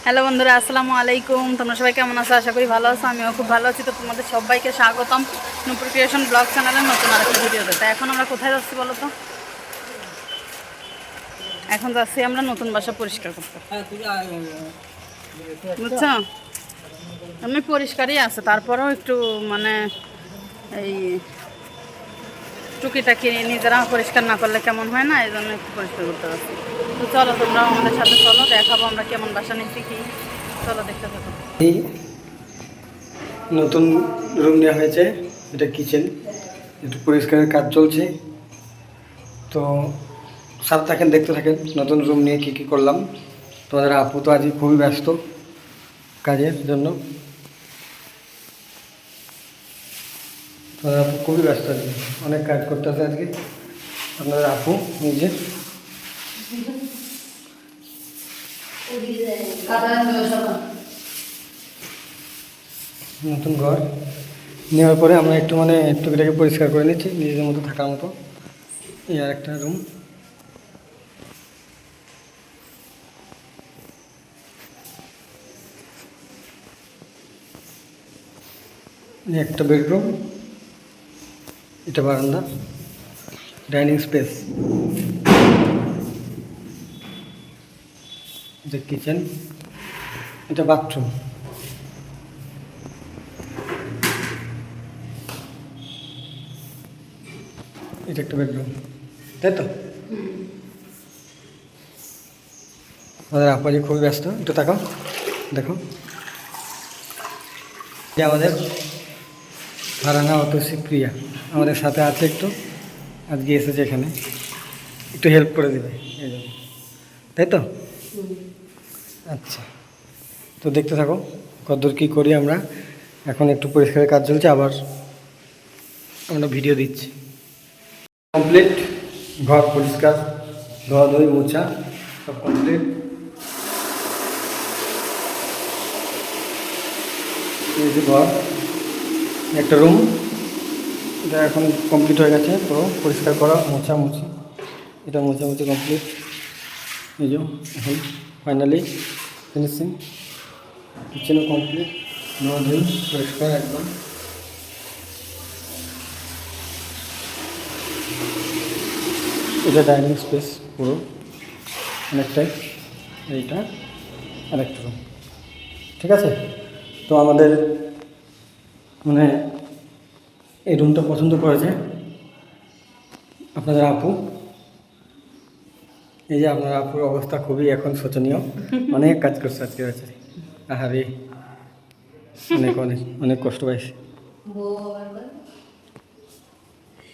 Hello বন্ধুরা, আসসালামু আলাইকুম। তোমরা সবাই কেমন আছো? আশা করি ভালো আছো। আমিও খুব ভালো আছি। তো তোমাদের সবাইকে স্বাগতম নূপুর ক্রিয়েশন ব্লগ চ্যানেলের নতুন আরেকটা ভিডিওতে। তো এখন আমরা কোথায় যাচ্ছি বলো তো? এখন যাচ্ছি আমরা নতুন বাসা পরিষ্কার করতে, বুঝছো? এমনি পরিষ্কারই আছে, তারপরেও একটু মানে এই টুকিটাকি নিজেরা পরিষ্কার না করলে কেমন হয় না, এই জন্য একটু পরিষ্কার করতে পারছি। তো চলো, তোমরাও আমাদের সাথে চলো, দেখাবো আমরা কেমন বাসা নিচ্ছি কি। চলো দেখতে থাকো। এই নতুন রুম নেওয়া হয়েছে, এটা কিচেন, একটু পরিষ্কারের কাজ চলছে। তো সাথে থাকেন, দেখতে থাকেন নতুন রুম নিয়ে কী কী করলাম। তোমাদের আপু তো আজকে খুবই ব্যস্ত কাজের জন্য, তোমাদের আপু খুবই ব্যস্ত আজকে, অনেক কাজ করতেছে আজকে আপনাদের আপু নিজে। নতুন ঘর নেওয়ার পরে আমরা একটু টুকিটাকি পরিষ্কার করে নিচ্ছি নিজেদের মতো থাকার মতো। এই আর একটা রুম, একটা বেডরুম, এটা বারান্দা, ডাইনিং স্পেস, এটা কিচেন, এটা বাথরুম, এটা একটা বেডরুম, তাই তো? আমাদের আপাজি খুবই ব্যস্ত, একটু তাকাও, দেখো যে আমাদের ফারহানা অতসী প্রিয়া আমাদের সাথে আছে, একটু আজকে এসেছে এখানে, একটু হেল্প করে দেবে এই জন্য, তাই তো? আচ্ছা, তো দেখতে থাকো কতদূর কী করি আমরা। এখন একটু পরিষ্কারের কাজ চলছে, আবার আমরা ভিডিও দিচ্ছি। কমপ্লিট, ঘর পরিষ্কার, ধোয়াধুয়ি মোছা সব কমপ্লিট। এই যে ঘর, একটা রুম, এটা এখন কমপ্লিট হয়ে গেছে। তো পরিষ্কার করা, মোছামুছি, এটা মোছামুছি কমপ্লিট। এই যে এখন ফাইনালি ফিনিশিং, কিচেনও কমপ্লিট, ধোয়াধুয়ি পরিষ্কার একদম। এটা ডাইনিং স্পেস পুরো অনেকটাই, এইটা আরেকটা রুম, ঠিক আছে? তো আমাদের মানে এই রুমটা পছন্দ করেছে আপনাদের আপু। এই যে আপনার আপুর অবস্থা খুবই এখন শোচনীয়, অনেক কাজ করছে আজকে আছে। আহারে, অনেক অনেক অনেক কষ্ট পাইছে।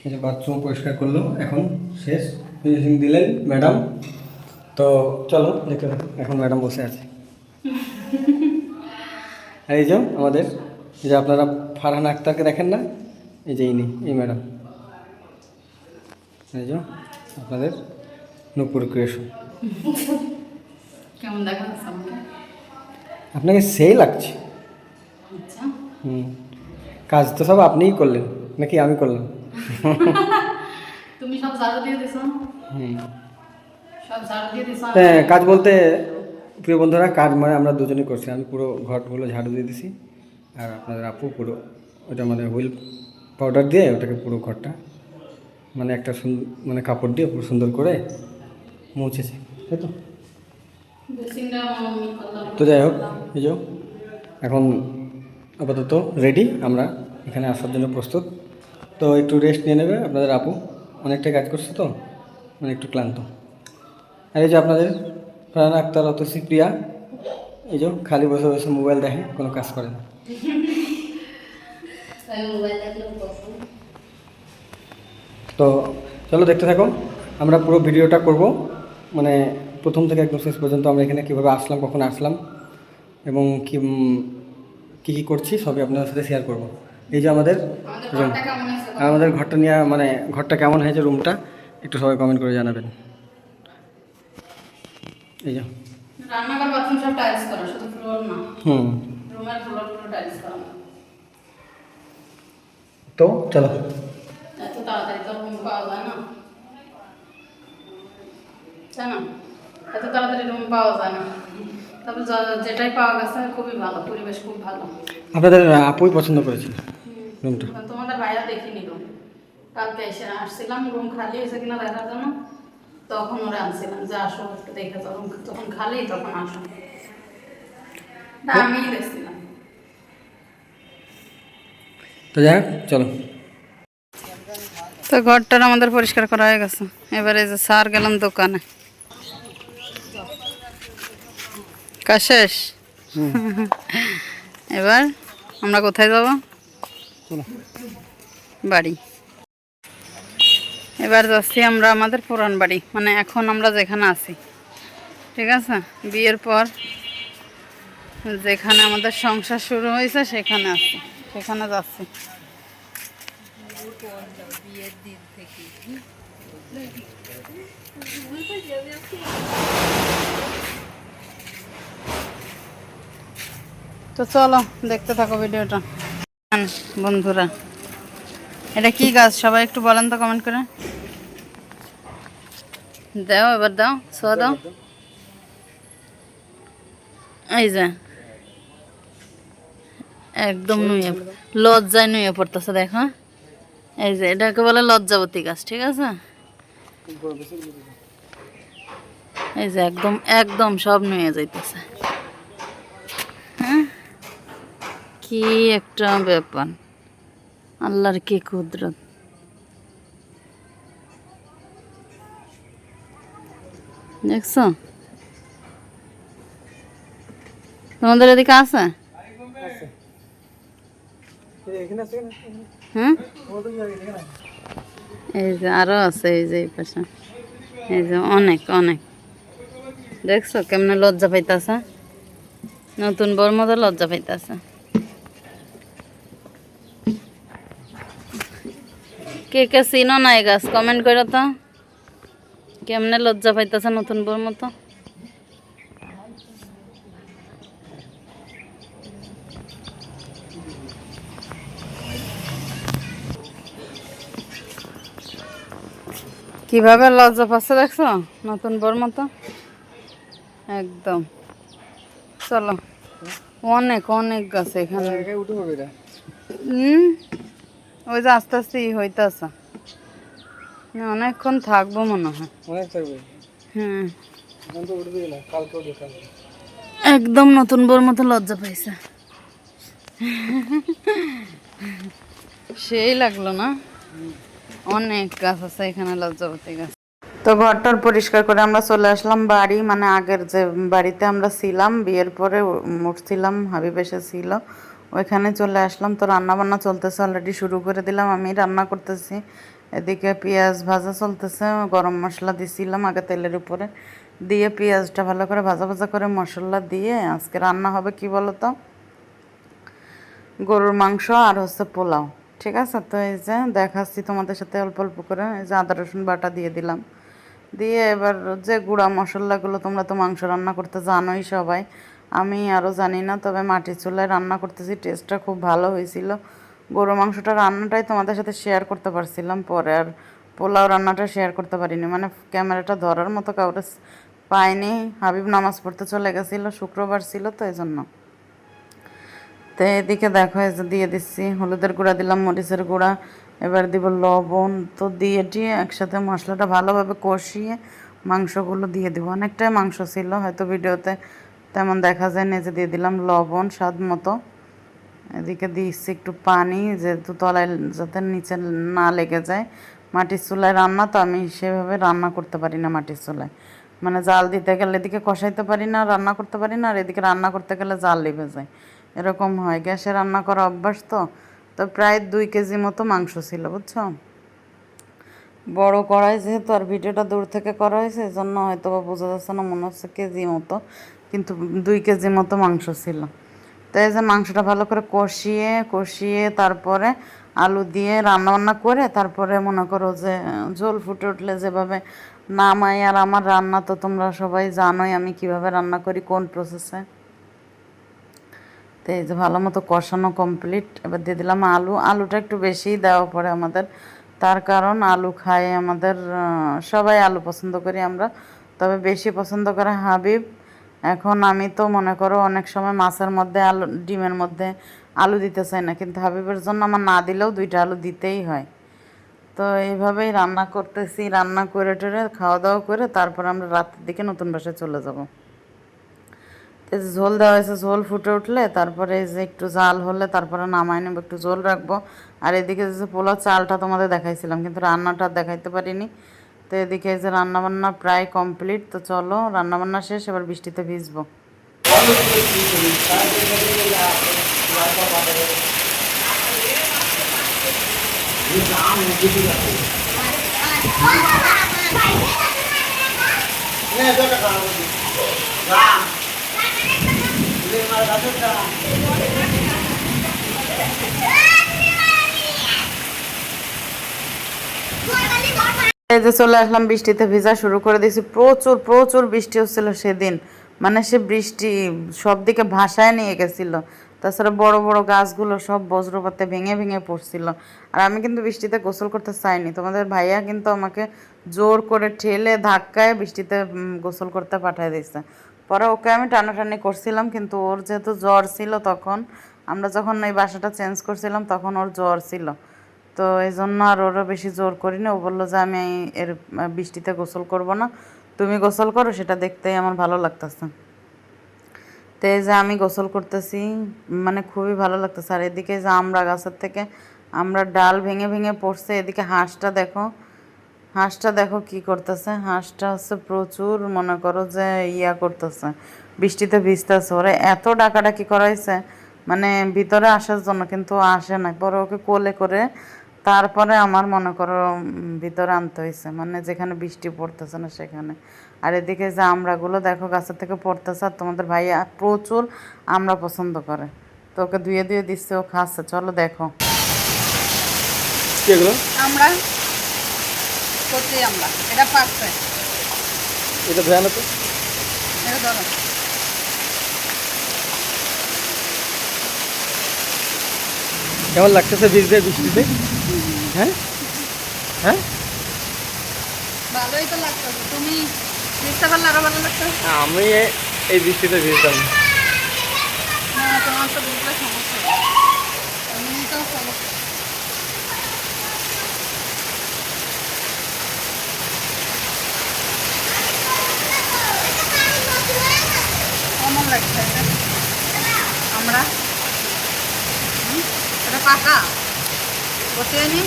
এই যে বাথরুম পরিষ্কার করলো, এখন শেষ, ফিনিশিং দিলেন ম্যাডাম। তো চলো দেখতে থাকো, এখন ম্যাডাম বসে আছে। আর এই যে আমাদের, এই যে আপনারা ফারহানা আক্তারকে দেখেন না, এই যে ইনি, এই ম্যাডাম, এই যে আপনাদের নূপুর ক্রিয়েশন। কেমন দেখা যাচ্ছে আমাকে? আপনাকে সেই লাগছে। আচ্ছা, কাজ তো সব আপনিই করলেন নাকি আমি করলাম? তুমি সব ঝাড়ু দিয়ে দিছো? সব ঝাড়ু দিয়ে দিছো? হ্যাঁ, কাজ বলতে প্রিয় বন্ধুরা, কাজ মানে আমরা দুজনেই করছি। আমি পুরো ঘরগুলো ঝাড়ু দিয়ে দিছি, আর আপনাদের আপু পুরো ওটা হুইল পাউডার দিয়ে ওটাকে পুরো ঘরটা একটা মানে কাপড় দিয়ে পুরো সুন্দর করে মুছেছে, তাই তো? ড্রেসিংটা আমি করলাম। তো যাই হোক, এই যে এখন আপাতত রেডি, আমরা এখানে আসার জন্য প্রস্তুত। তো একটু রেস্ট নিয়ে নেবে আপনাদের আপু, অনেকটা কাজ করছে তো, মানে একটু ক্লান্ত। আর এই যে আপনাদের ফারহানা আক্তার অতসী প্রিয়া, এই যে খালি বসে বসে মোবাইল দেখে, কোনো কাজ করে না। তো চলো দেখতে থাকো, আমরা পুরো ভিডিওটা করব, মানে প্রথম থেকে একদম শেষ পর্যন্ত আমরা এখানে কীভাবে আসলাম, কখন আসলাম এবং কী কী করছি সবই আপনাদের সাথে শেয়ার করব। এই যে আমাদের রুম, আমাদের ঘরটা নিয়ে ঘরটা কেমন হয়েছে, রুমটা একটু সবাই কমেন্ট করে জানাবেন। এই যে রান্নাঘর বাথরুম সব টাইলস করা, শুধু ফ্লোর না। রুমের ফ্লোর পুরো টাইলস করা। তো চলো। এত তাড়াতাড়ি তো রুম পাওয়া যায় না, তাই না? এত তাড়াতাড়ি রুম পাওয়া যায় না। তবে যেটাই পাওয়া গেছে খুবই ভালো, পরিবেশ খুব ভালো। আপনাদের আপুই পছন্দ করেছে রুমটা। তোমাদের ভাইয়া দেখিনি রুম, কালকে এসে আসছিলাম রুম খালি হয়েছে কিনা দেখার জন্য, তখন ওরা আনছিলাম যে আসো একটু দেখে যাও রুম যখন খালি তখন আসো, না আমি দেখছিলাম। তো যাই হোক, চলো। তো ঘরটার আমাদের পরিষ্কার করা হয়ে গেছে, এবারে যে স্যার গেলাম দোকানে। কাজ শেষ। এবার আমরা কোথায় যাব? চলো। বাড়ি। এবার যাচ্ছি আমরা আমাদের পুরান বাড়ি, মানে এখন আমরা যেখানে আছি, ঠিক আছে? বিয়ের পর যেখানে আমাদের সংসার শুরু হয়েছে সেখানে আছি, সেখানে যাচ্ছি। তো চলো দেখতে থাকো ভিডিওটা। বন্ধুরা, এটা কি গাছ সবাই একটু বলেন তো কমেন্ট করে। দাও এবার দাও, ছোঁয়া দাও। এই যে একদম নুয়ে, লজ্জায় নুয়ে পড়তেছে দেখো। এই যে এটাকে বলে লজ্জাবতী গাছ, ঠিক আছে? এই যে একদম একদম সব নুয়ে যাইতেছে। হ্যাঁ, কি একটা ব্যাপার, আল্লাহর কি কুদরত। দেখছো? তোমাদের এদিকে আছে? হ্যাঁ, এই যে আরো আছে, এই যে এই পাশে, এই যে অনেক অনেক। দেখছো কেমনে লজ্জা পাইতাছে, নতুন বর মতো লজ্জা পাইতাছে। কে কে চিনো না এই গাছ কমেন্ট করো তো, কেমনে লজ্জা পাইতাছে নতুন বর মতো। কিভাবে লজ্জা পাচ্ছে দেখছো নতুন বর মতো, একদম। চলো, অনেক অনেক গাছ এখানে। ওই যে আস্তে আস্তে হইতেছে, অনেকক্ষণ থাকবো মনে হয়। হ্যাঁ, একদম নতুন বর মতো লজ্জা পাইছে, সেই লাগলো না? অনেক গাছ আছে এখানে, লজ্জাবতী গাছ। তো ঘরটার পরিষ্কার করে আমরা চলে আসলাম বাড়ি, মানে আগের যে বাড়িতে আমরা ছিলাম, বিয়ের পরে উঠছিলাম, হাবিব এসেছিল, ওইখানে চলে আসলাম। তো রান্না বান্না চলতেছে, অলরেডি শুরু করে দিলাম, আমি রান্না করতেছি। এদিকে পেঁয়াজ ভাজা চলতেছে, গরম মশলা দিছিলাম আগে তেলের উপরে দিয়ে, পেঁয়াজটা ভালো করে ভাজা ভাজা করে মশলা দিয়ে আজকে রান্না হবে কি বলতো, গরুর মাংস আর হচ্ছে পোলাও, ঠিক আছে? তো এই যে দেখাচ্ছি তোমাদের সাথে অল্প অল্প করে। এই যে আদা রসুন বাটা দিয়ে দিলাম, দিয়ে এবার যে গুঁড়া মশলাগুলো, তোমরা তো মাংস রান্না করতে জানোই সবাই, আমি আরও জানি না, তবে মাটির চুলায় রান্না করতেছি, টেস্টটা খুব ভালো হয়েছিল। গরু মাংসটা রান্নাটাই তোমাদের সাথে শেয়ার করতে পারছিলাম, পরে আর পোলাও রান্নাটা শেয়ার করতে পারিনি, মানে ক্যামেরাটা ধরার মতো কাউরে পাইনি। হাবিব নামাজ পড়তে চলে গেছিলো, শুক্রবার ছিল তো এই জন্য। তো এদিকে দেখো এই যে দিয়ে দিচ্ছি হলুদের গুঁড়া, দিলাম মরিচের গুঁড়া, এবার দিব লবণ। তো দিয়ে টিয়ে একসাথে মশলাটা ভালোভাবে কষিয়ে মাংসগুলো দিয়ে দিব। অনেকটাই মাংস ছিল, হয়তো ভিডিওতে তেমন দেখা যায় না। যে দিয়ে দিলাম লবণ স্বাদ মতো, এদিকে দিচ্ছি একটু পানি, যেহেতু তলায় যাতে নিচে না লেগে যায়। মাটির চুলায় রান্না তো, আমি সেভাবে রান্না করতে পারি না মাটির চুলায়, মানে জাল দিতে গেলে এদিকে কষাইতে পারি না, রান্না করতে পারি না, আর এদিকে রান্না করতে গেলে জাল লেগে যায়, এরকম হয়। গ্যাসে রান্না করা অভ্যাস তো। তো প্রায় 2 কেজি মতো মাংস ছিল, বুঝছো? বড় কড়াই যেহেতু, আর ভিডিওটা দূর থেকে করা হয়েছে, এই জন্য হয়তো বা বোঝা যাচ্ছে না, মনে হচ্ছে কেজি মতো, কিন্তু 2 কেজি মতো মাংস ছিল। তো এই যে মাংসটা ভালো করে কষিয়ে কষিয়ে তারপরে আলু দিয়ে রান্নাবান্না করে, তারপরে মনে করো যে ঝোল ফুটে উঠলে যেভাবে নামাই। আর আমার রান্না তো তোমরা সবাই জানোই আমি কিভাবে রান্না করি, কোন প্রসেসে। তো এই যে ভালো মতো কষানো কমপ্লিট, এবার দিয়ে দিলাম আলু। আলুটা একটু বেশিই দেওয়া পড়ে আমাদের, তার কারণ আলু খায় আমাদের সবাই, আলু পছন্দ করি আমরা, তবে বেশি পছন্দ করে হাবিব এখন আমি তো মনে করো অনেক সময় মাছের মধ্যে আলু, ডিমের মধ্যে আলু দিতে চাই না, কিন্তু হাবিবের জন্য আমার না দিলেও 2টা আলু দিতেই হয়। তো এইভাবেই রান্না করতেছি, রান্না করে টেরে খাওয়া দাওয়া করে তারপর আমরা রাতের দিকে নতুন বাসায় চলে যাব। এই যে ঝোল দেওয়া হয়েছে, ঝোল ফুটে উঠলে তারপরে এই যে একটু জাল হলে তারপরে নামাই নেবো, একটু ঝোল রাখবো। আর এদিকে যে পোলাও চালটা তোমাদের দেখাইছিলাম, কিন্তু রান্নাটা আর দেখাইতে পারিনি। তো এদিকে এই যে রান্নাবান্না প্রায় কমপ্লিট। তো চলো, রান্নাবান্না শেষ, এবার বৃষ্টিতে ভিজবো। এই যে চলে আসলাম, বৃষ্টিতে ভিজা শুরু করে দিয়েছি। প্রচুর প্রচুর বৃষ্টি হচ্ছিল সেদিন, মানে সে বৃষ্টি সব দিকে ভাসায় নিয়ে গেছিল। তাছাড়া বড় বড় গাছগুলো সব বজ্রপাতে ভেঙে ভেঙে পড়ছিল। আর আমি কিন্তু বৃষ্টিতে গোসল করতে চাইনি, তোমাদের ভাইয়া কিন্তু আমাকে জোর করে ঠেলে ধাক্কায় বৃষ্টিতে গোসল করতে পাঠিয়ে দিয়েছে। পরে ওকে আমি টানাটানি করছিলাম, কিন্তু ওর যেহেতু জ্বর ছিল তখন, আমরা যখন এই বাসাটা চেঞ্জ করছিলাম তখন ওর জ্বর ছিল। তো এই জন্য আর ওরা বেশি জোর করিনি। ও বললো যে আমি এর বৃষ্টিতে গোসল করব না, তুমি গোসল করো, সেটা দেখতেই আমার ভালো লাগতেছে। তো এই যে আমি গোসল করতেছি, মানে খুবই ভালো লাগতেছে। আর এদিকে যে আমরা গাছের থেকে আমরা ডাল ভেঙে ভেঙে পড়ছে। এদিকে হাঁসটা দেখো, হাঁসটা দেখো কি করতেছে। হাঁসটা হচ্ছে প্রচুর মনে করো যে ইয়া করতেছে, বৃষ্টিতে ভিজতেছে। ওরা এত ডাকাডাকি করাইছে মানে ভিতরে আসার জন্য, কিন্তু ও আসে না। পরে ওকে কোলে করে তারপরে আমার মনে করো ভিতরে আনতে হয়েছে, মানে যেখানে বৃষ্টি পড়তেছে না সেখানে। আর এদিকে যে আমড়াগুলো দেখো গাছের থেকে পড়তেছে। আর তোমাদের ভাইয়া প্রচুর আমড়া পছন্দ করে, তো ওকে ধুয়ে ধুয়ে দিচ্ছে, ও খাচ্ছে। চলো দেখো কি এগুলো? আমরা করছি, আমরা এটা পাকছে, এটা ধোয়া না তো? এটা ধরো। কেমন লাগতেছে ভিজতে বৃষ্টিতে? হ্যাঁ হ্যাঁ, ভালোই তো লাগতো। তুমি বুঝতে পারলে আরো ভালো লাগতো। আমি এই বৃষ্টিতে ভিজতাম না। না, তোমার তো বুঝলে সমস্যা, এমনি তো সমস্যা। কেমন লাগছে এটা? আমরা এটা পাকা করতে নি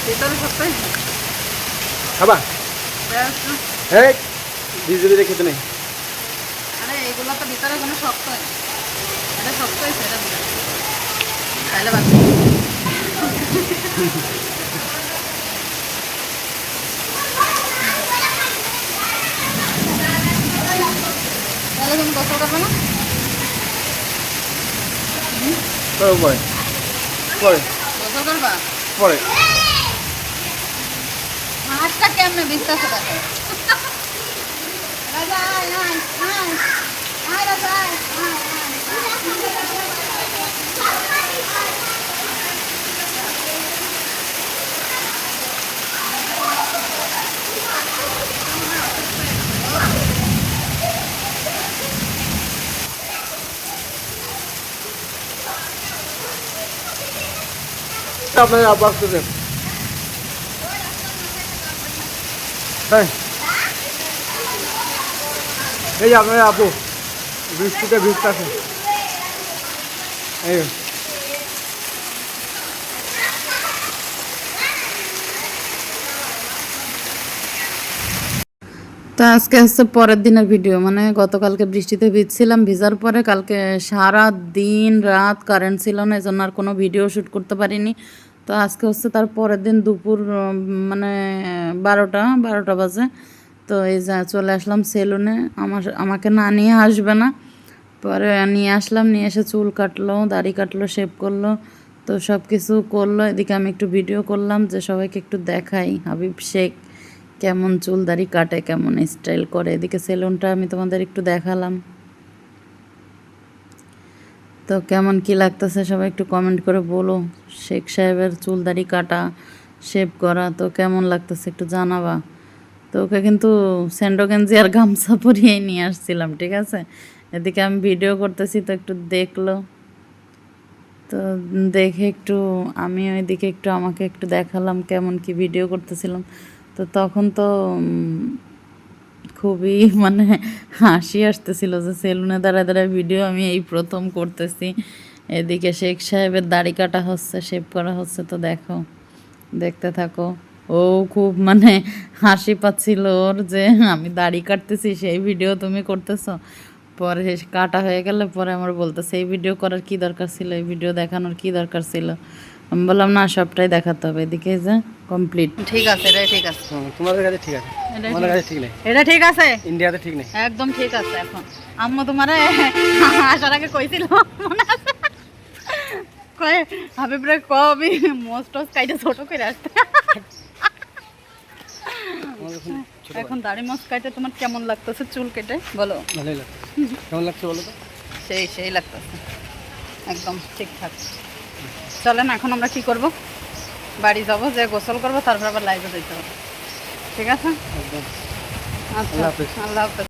ভিতরে সবটাই খাবা? হ্যাঁ, ভিজে ভিজে খেতে নেই। আরে এগুলো তো ভিতরে কোনো শক্ত হয়, এটা শক্ত হয়েছে, এটা তাহলে বাকি তাহলে তুমি গোসল করবে না? পরে পরে গোসল করবা? পরে হাঁসটা কেমনে বিশ্বাসে দেখো। রাজা আয় আয় আয় আয় রাজা আয় আয় আপনার আব্বা আসতেছেন। হ্যাঁ, এই যে আপনার আপু বৃষ্টিতে ভিজতেছে। এই তো আজকে হচ্ছে পরের দিনের ভিডিও, মানে গতকালকে বৃষ্টিতে ভিজছিলাম, ভিজার পরে কালকে সারা দিন রাত কারেন্ট ছিল না, এজন্য আর কোনো ভিডিও শ্যুট করতে পারিনি। তো আজকে হচ্ছে তার পরের দিন দুপুর মানে 12টা বাজে। তো এই যা চলে আসলাম সেলুনে, আমাকে না নিয়ে আসবে না, পরে নিয়ে আসলাম, নিয়ে এসে চুল কাটলো, দাড়ি কাটলো, শেভ করলো, তো সব কিছু করলো। এদিকে আমি একটু ভিডিও করলাম যে সবাইকে একটু দেখাই হাবিব শেখ কেমন চুল দাড়ি কাটে, কেমন স্টাইল করে। এদিকে সেলুনটা আমি তোমাদের একটু দেখালাম। তো কেমন কি লাগতেছে সবাই একটু কমেন্ট করে বলো। শেখ সাহেবের চুল দাড়ি কাটা, শেভ করা, তো কেমন লাগতেছে একটু জানাবা। তো ওকে কিন্তু স্যান্ডো গেঞ্জি আর গামছা পরিয়েই নিয়ে আসছিলাম, ঠিক আছে। এদিকে আমি ভিডিও করতেছি তো একটু দেখলো, তো দেখে একটু আমি ওইদিকে একটু আমাকে একটু দেখালাম কেমন কি ভিডিও করতেছিলাম। তো তখন তো খুবই মানে হাসি আসতেছিল যে সেলুনে দাঁড়ায় দাঁড়ায় ভিডিও আমি এই প্রথম করতেছি। এদিকে শেখ সাহেবের দাড়ি কাটা হচ্ছে, শেভ করা হচ্ছে, তো দেখো, দেখতে থাকো। ও খুব মানে হাসি পাচ্ছিল ওর যে আমি দাড়ি কাটতেছি সেই ভিডিও তুমি করতেছো। পরে কাটা হয়ে গেলে পরে আমার বলতেছে এই ভিডিও করার কি দরকার ছিল, এই ভিডিও দেখানোর কি দরকার ছিল। আমি বললাম না, সবটাই দেখাতে হবে। এদিকে যে কমপ্লিট, ঠিক আছে, এটাই ঠিক আছে, তোমাদের কাছে ঠিক আছে, এটাই আমাদের কাছে ঠিক নেই, এটা ঠিক আছে, ইন্ডিয়াতে ঠিক নেই। একদম ঠিক আছে। এখন আম্মু তোমারে আসার আগে কইছিল, মনে আছে? কয় হাবিব রে কবি মোস্ট কাইটা ছোট করে আসতে। এখন দাড়ি মোস্ট কাইটা তোমার কেমন লাগতেছে, চুল কেটে বলো? ভালোই লাগছে। কেমন লাগছে বলো তো? সেই লাগতেছে, একদম ঠিকঠাক। চলেন এখন আমরা কি করব, বাড়ি যাব, যে গোসল করবো, তারপর আবার লাইভে যেতে হবে, ঠিক আছে? একদম। আচ্ছা, আল্লাহ হাফেজ। আল্লাহ হাফেজ।